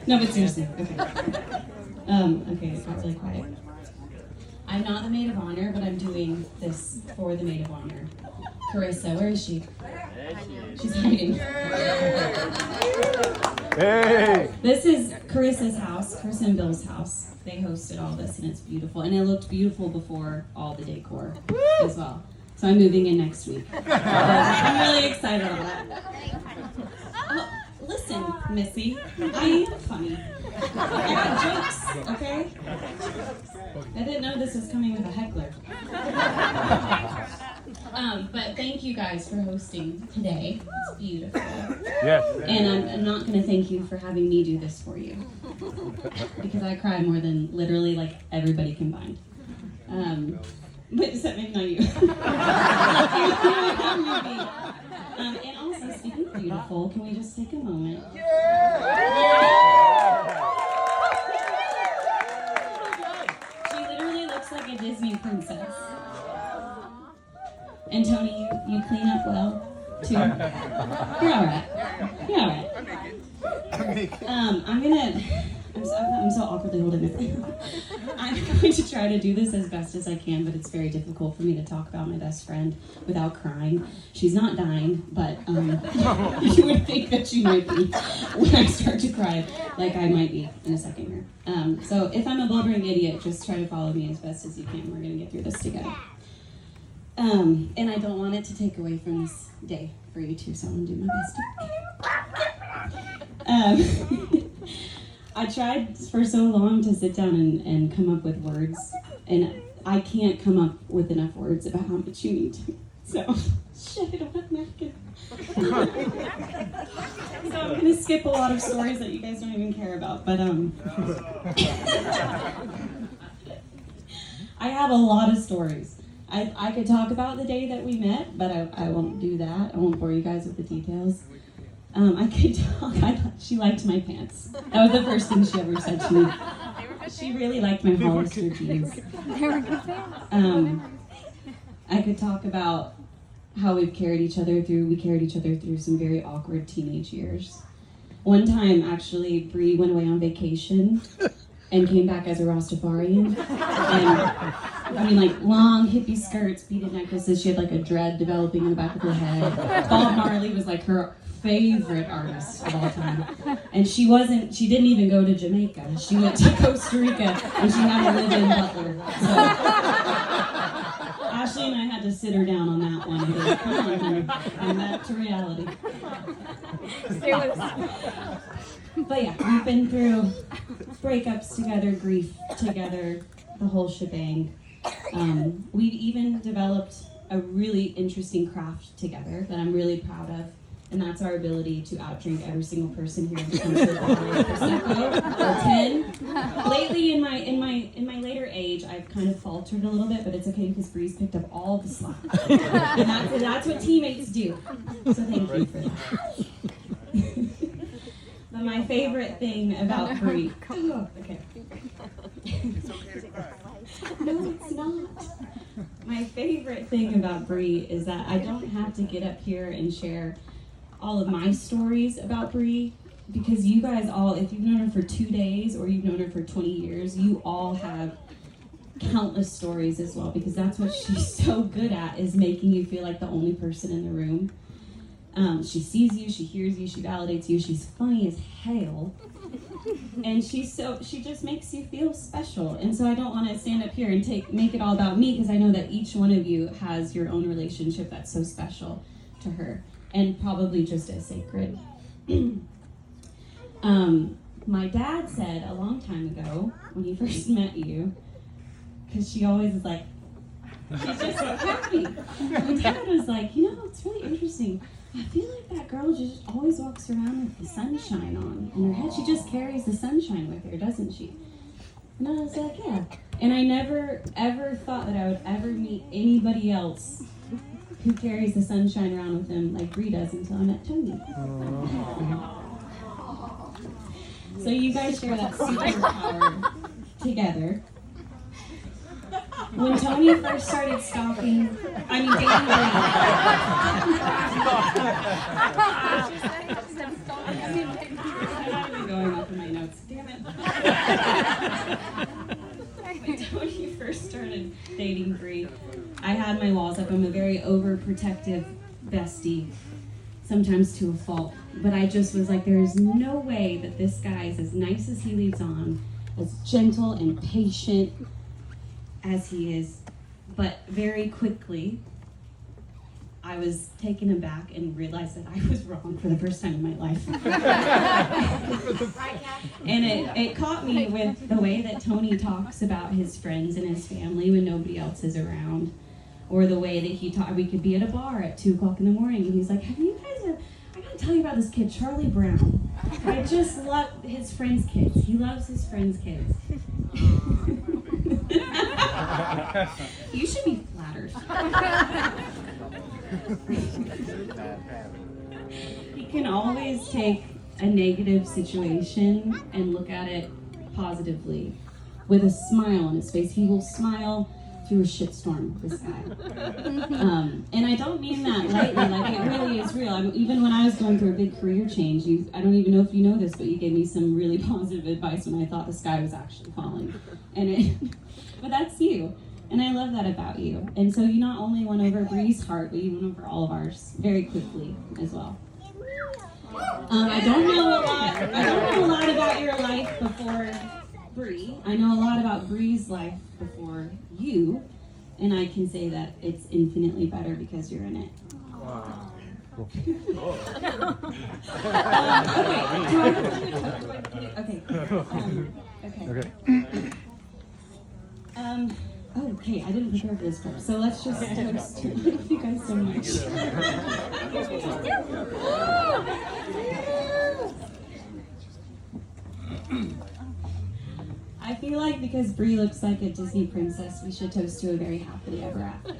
No, but seriously. Okay. Okay, it got really quiet. I'm not the maid of honor, but I'm doing this for the maid of honor. Carissa, where is she? She's hiding. Hey! This is Carissa's house, Carissa and Bill's house. They hosted all this, and it's beautiful. And it looked beautiful before all the decor as well. So I'm moving in next week. I'm really excited about that. Oh, listen, Missy, I am funny. I got jokes, okay? I didn't know this was coming with a heckler. But thank you guys for hosting today. It's beautiful. Yes. And I'm not going to thank you for having me do this for you. Because I cry more than literally like everybody combined. But except maybe not you. And also, speaking of beautiful, can we just take a moment? She literally looks like a Disney princess. And Tony, you clean up well, too. You're alright. You're alright. I'm so awkwardly holding it. I'm going to try to do this as best as I can, but it's very difficult for me to talk about my best friend without crying. She's not dying, but you would think that she might be when I start to cry, like I might be in a second here. So if I'm a blubbering idiot, just try to follow me as best as you can. We're going to get through this together. And I don't want it to take away from this day for you two, so I'm going to do my best. I tried for so long to sit down and come up with words, and I can't come up with enough words about how much you need to. So, shit, I don't have a napkin. So I'm going to skip a lot of stories that you guys don't even care about, but I have a lot of stories. I could talk about the day that we met, but I won't do that. I won't bore you guys with the details. I could talk. She liked my pants. That was the first thing she ever said to me. She really liked my Hollister jeans. They were good fans. I could talk about how we carried each other through some very awkward teenage years. One time, actually, Bree went away on vacation and came back as a Rastafarian. And I mean, like long hippie skirts, beaded necklaces. She had like a dread developing in the back of her head. Bob Marley was like her favorite artist of all time. And she didn't even go to Jamaica. She went to Costa Rica and she had to live in Butler. So Ashley and I had to sit her down on that one and go, come on, honey, and back to reality. Stay with us. But yeah, we've been through breakups together, grief together, the whole shebang. We've even developed a really interesting craft together that I'm really proud of, and that's our ability to outdrink every single person here when it comes to the Prosecco or 10. Lately, in my later age, I've kind of faltered a little bit, but it's okay because Bree's picked up all the slack, and that's what teammates do. So thank you for that. But my favorite thing about Bree. Oh, okay. No, it's not. My favorite thing about Bree is that I don't have to get up here and share all of my stories about Bree, because you guys all, if you've known her for 2 days or you've known her for 20 years, you all have countless stories as well, because that's what she's so good at, is making you feel like the only person in the room. She sees you, she hears you, she validates you, she's funny as hell. And she just makes you feel special. And so I don't want to stand up here and make it all about me, because I know that each one of you has your own relationship that's so special to her, and probably just as sacred. My dad said a long time ago, when he first met you, because she always is like, she's just so happy. My dad was like, it's really interesting. I feel like that girl just always walks around with the sunshine on in her head. She just carries the sunshine with her, doesn't she? And I was like, yeah. And I never, ever thought that I would ever meet anybody else who carries the sunshine around with them like Bree does until I met Tony. So you guys share that superpower together. When Tony first started stalking, dating Bree. I'm going off of my notes. When Tony first started dating Bree, I had my walls up. I'm a very overprotective bestie, sometimes to a fault. But I just was like, there is no way that this guy is as nice as he leads on, as gentle and patient as he is. But very quickly, I was taken aback and realized that I was wrong for the first time in my life. And it caught me with the way that Tony talks about his friends and his family when nobody else is around. Or the way that he talked, we could be at a bar at 2 o'clock in the morning and he's like, have you guys, I gotta tell you about this kid, Charlie Brown. I just love his friends' kids. He loves his friends' kids. You should be flattered. He can always take a negative situation and look at it positively with a smile on his face. He will smile through a shitstorm, this guy. And I don't mean that lightly, like it really is real. Even when I was going through a big career change, I don't even know if you know this, but you gave me some really positive advice when I thought the sky was actually falling. But that's you. And I love that about you. And so you not only won over Bree's heart, but you won over all of ours very quickly as well. I don't know a lot about your life before Bree. I know a lot about Bree's life before you, and I can say that it's infinitely better because you're in it. Wow. Okay. Okay, I didn't prepare for this part, so let's just toast. Thank you guys so much. I feel like because Bree looks like a Disney princess, we should toast to a very happily ever after.